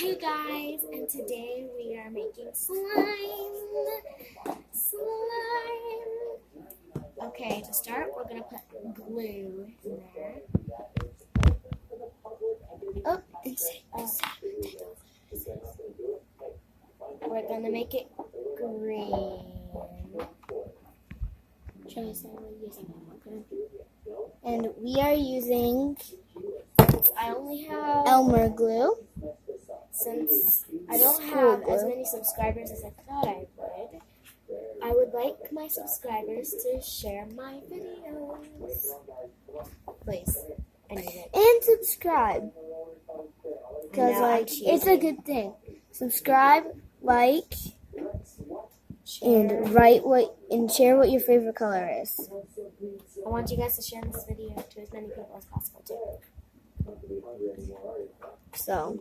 Hey guys, and today we are making slime. Okay, to start, we're gonna put glue in there. We're gonna make it green. Show us how we're using it. Okay. And we are using, I only have Elmer glue. Since I don't have as many subscribers as I thought I would like my subscribers to share my videos. Please, I need it. And subscribe. Because, it's a good thing. Subscribe, like, and share what your favorite color is. I want you guys to share this video to as many people as possible, too. So,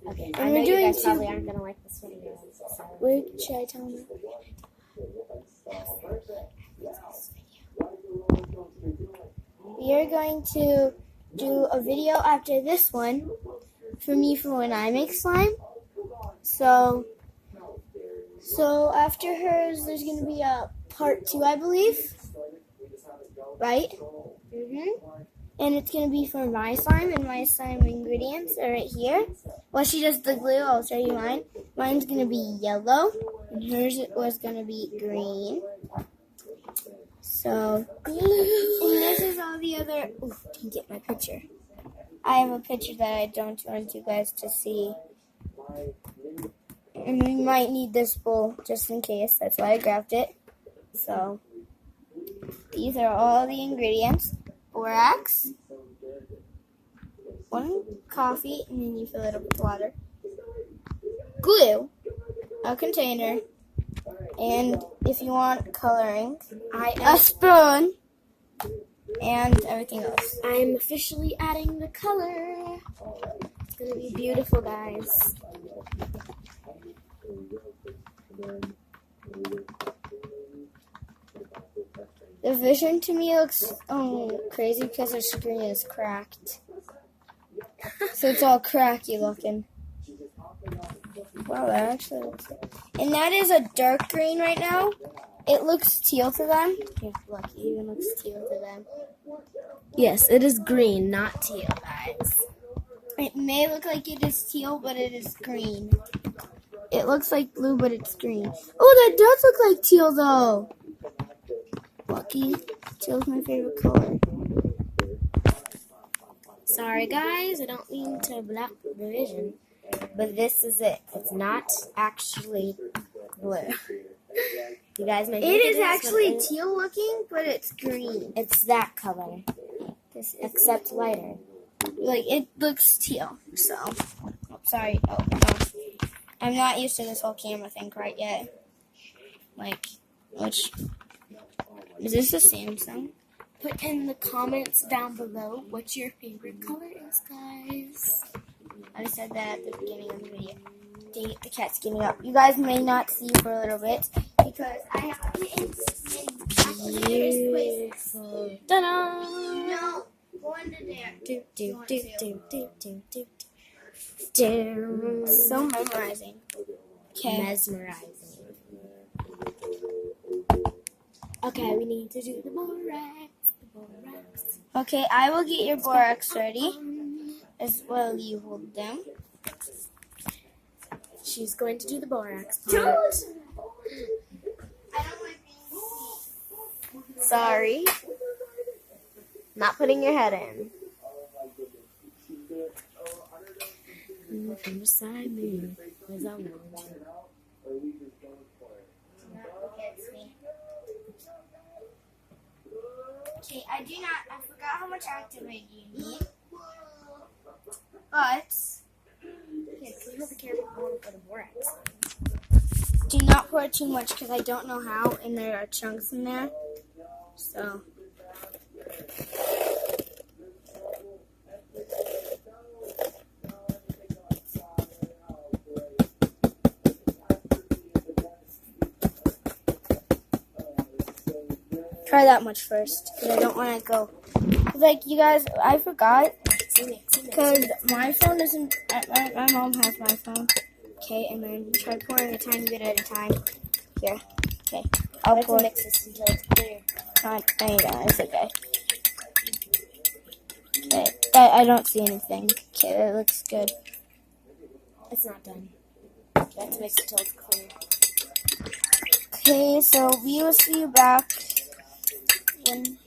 okay, I know you guys probably aren't going to like this video. So. Where should I tell them? We are going to do a video after this one for me for when I make slime. So after hers, there's going to be a part 2, I believe. Right? And it's going to be for my slime, and my slime ingredients are right here. Well, she does the glue. I'll show you mine. Mine's going to be yellow, and hers was going to be green. So, glue. And this is all the other... Ooh, didn't get my picture. I have a picture that I don't want you guys to see. And we might need this bowl just in case. That's why I grabbed it. So, these are all the ingredients. Borax, 1 coffee, and then you fill it up with water. Glue, a container, and if you want coloring, a spoon, and everything else. I'm officially adding the color. It's going to be beautiful, guys. The vision to me looks crazy because the screen is cracked. So it's all cracky looking. Wow, that actually looks good. And that is a dark green right now. It looks teal to them. Yeah, look, it even looks teal to them. Yes, it is green, not teal, guys. It may look like it is teal, but it is green. It looks like blue, but it's green. Oh, that does look like teal, though. Lucky. Teal's my favorite color. Sorry, guys. I don't mean to block the vision, but this is it. It's not actually blue. You guys may think it is actually teal looking, but it's green. It's that color, except lighter. Like, it looks teal, so. Oh, sorry. Oh, no. I'm not used to this whole camera thing quite yet. Is this a Samsung? Put in the comments down below what your favorite color is, guys. I said that at the beginning of the video. Dang it, the cat's getting up. You guys may not see for a little bit because I have it in various places. Ta-da! No, go under there. So memorizing. Okay. Mesmerizing. Okay, we need to do the borax. Okay, I will get your borax ready. As well, you hold them. She's going to do the borax part. I don't like being seen. Sorry. Not putting your head in. Come beside me, 'cause I want you. Okay, I forgot how much activate you need. But, Yeah, can you hold the camera for the borax? do not pour too much because I don't know how, and there are chunks in there. So. Try that much first, because I don't want to go. Like, you guys, I forgot. See me. Because my phone isn't. My mom has my phone. Okay, and then try pouring a tiny bit at a time. Here. Okay. I'll pour. Mix this until it's clear. I know, it's okay. I don't see anything. Okay, that looks good. It's not done. You have to mix it till it's clear. Okay, so we will see you back when,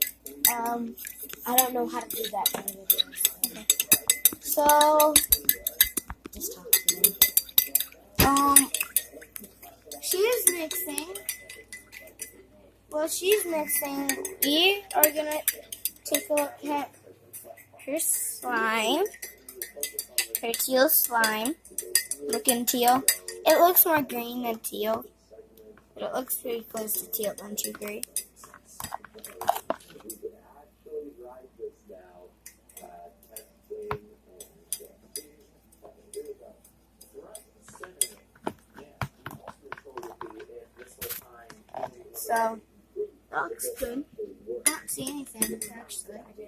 I don't know how to do that in the videos. okay. So, Just talk to me. she is mixing. While she's mixing, we are gonna take a look at her slime. Her teal slime. Looking teal. It looks more green than teal. But it looks pretty close to teal, don't you agree? So, that looks good. I don't see anything, actually. I do.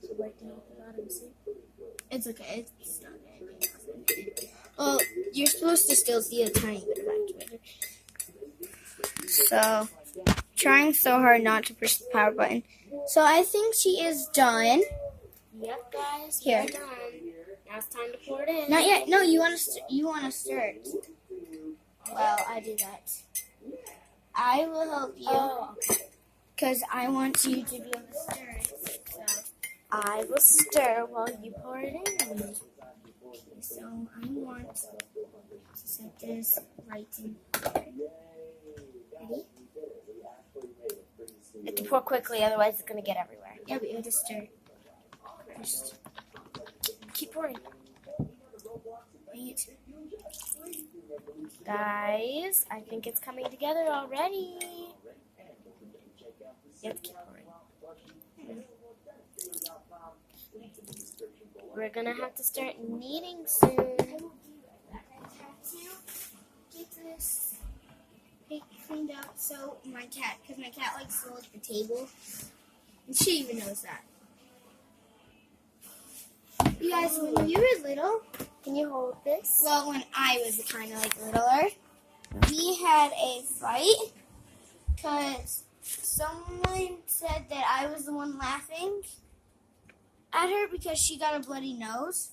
So wait till you let him see. It's okay. It's not gonna be nothing. Well, you're supposed to still see a tiny bit of activator. So, trying so hard not to push the power button. So, I think she is done. Yep, guys. Here. We're done. Now it's time to pour it in. Not yet. No, you want to stir it. Well, I do that. I will help you Oh, because I want you to be able to stir it. So, I will stir while you pour it in. so I want to set this right in. Ready? You have to pour quickly, otherwise it's going to get everywhere. Yeah, but you have to stir first. Keep pouring. Wait. Guys, I think it's coming together already. You have to keep pouring. We're going to have to start kneading soon. Get this pig cleaned up. So my cat, because my cat likes to lick the table, and she even knows that. You guys, when you were little, Can you hold this? well, when I was kind of like littler, we had a fight because someone said that I was the one laughing at her because she got a bloody nose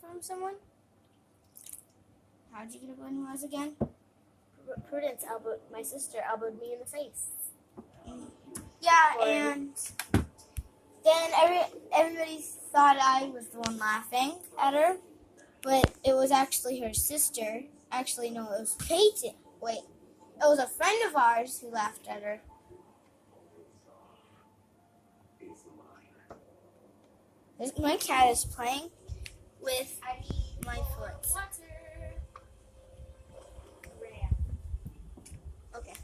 from someone. How'd you get a bloody nose again? Prudence elbowed, my sister elbowed me in the face. Yeah, and then everybody thought I was the one laughing at her, but it was actually her sister. Actually, no, it was Peyton. Wait, it was a friend of ours who laughed at her. My cat is playing with my foot. Okay.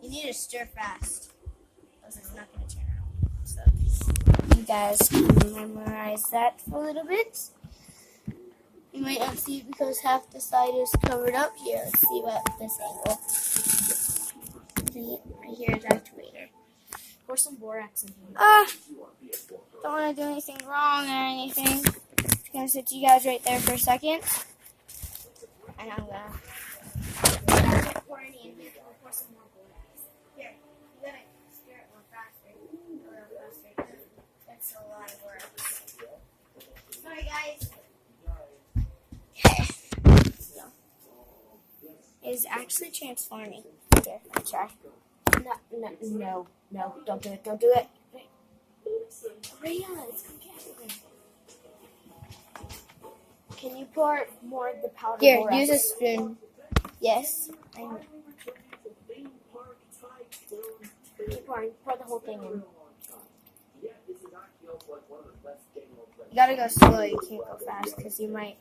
You need to stir fast, else it's not going to turn out. So you guys can memorize that for a little bit. You might not see it because half the side is covered up. Here, let's see about this angle. See, right here is activator. Pour some borax in here. Don't want to do anything wrong or anything. Just going to sit you guys right there for a second. And I'm going to pour any in here. I'll pour some more borax. Here, you got to stir it more faster. A little faster. That's a lot of borax. Sorry, guys. Okay. So, it's actually transforming. Here, let's try. No, don't do it, don't do it. Hurry on, it's gonna get everywhere. Can you pour more of the powder Here, borax? use a spoon. Yes. Keep pouring, pour the whole thing in. You gotta go slow, you can't go fast because you might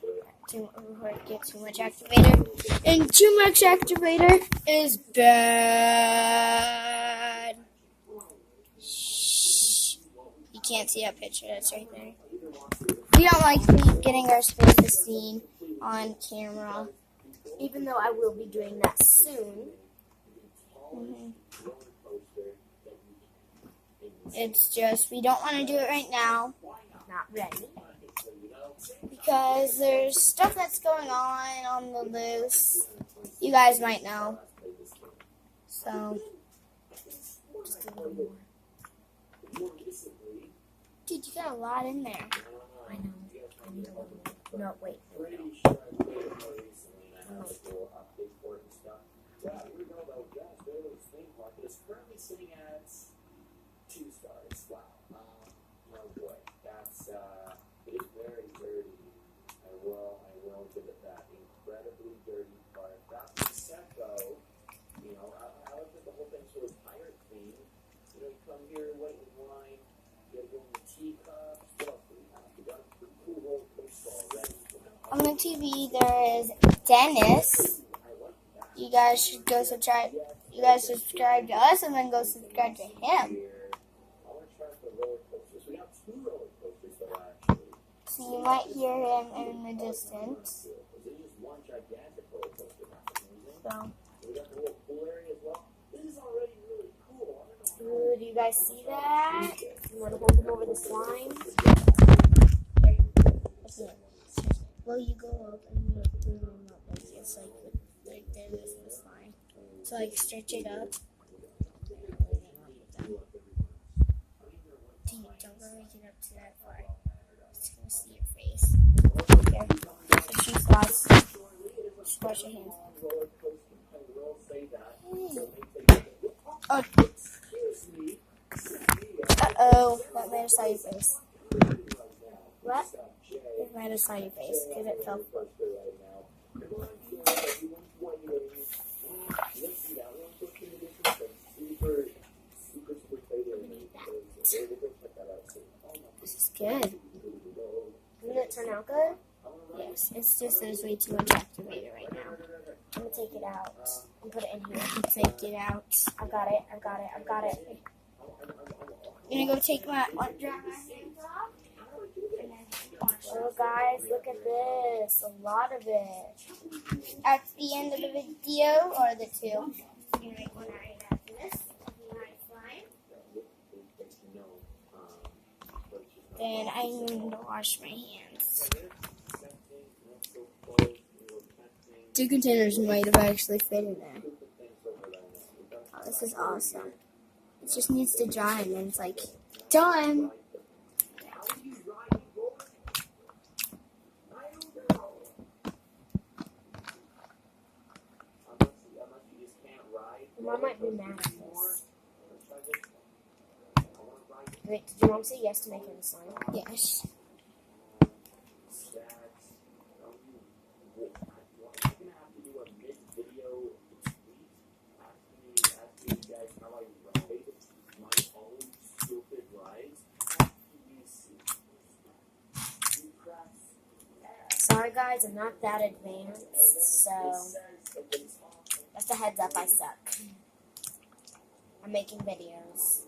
get too much activator. And too much activator is bad. Shh. You can't see that picture, that's right there. We don't like getting our spaces seen on camera. Even though I will be doing that soon. Mm-hmm. It's just we don't want to do it right now Not ready. because there's stuff that's going on the loose. You guys might know. So, Just a little more. dude, you got a lot in there. I know. I need a little more. No, wait. Is currently sitting at 2 stars. Wow. Oh boy. That's it is very dirty. I will give it that. Incredibly dirty part. That being said though, I like that the whole thing sort of pirate theme. You come here, wait in line, you gotta go in the teacups. What else do we have? We got a pretty cool roller coaster already. On the TV, there is Dennis. You guys should go subscribe. You guys subscribe to us and then go subscribe to him. So you might hear him in the distance. So. Ooh, do you guys see that? You want to hold him over the slime? Well, you go up and you bring them up like this, like this is fine. So like stretch it up. Dude, don't go make it up to that far. It's gonna see your face. Here. So she's lost. Just wash your hands. Oh. Uh-oh. That made us saw your face. What? It made us saw your face because it fell. This is good. Didn't it turn out good? Yes, it's just there's way too much activator right now. I'm going to take it out and put it in here. Take it out. I've got it. I'm gonna go take my dry my hands off. Oh, guys, look at this. A lot of it. At the end of the video, or the two. You're gonna make one right after this. Then I need to wash my hands. 2 containers might have actually fit in there. Oh, this is awesome. It just needs to dry and then it's like, done! Mom might be mad at this. Wait, did your mom say yes to making the slime? Yes. Sorry guys, I'm not that advanced, so just a heads up, I suck. I'm making videos.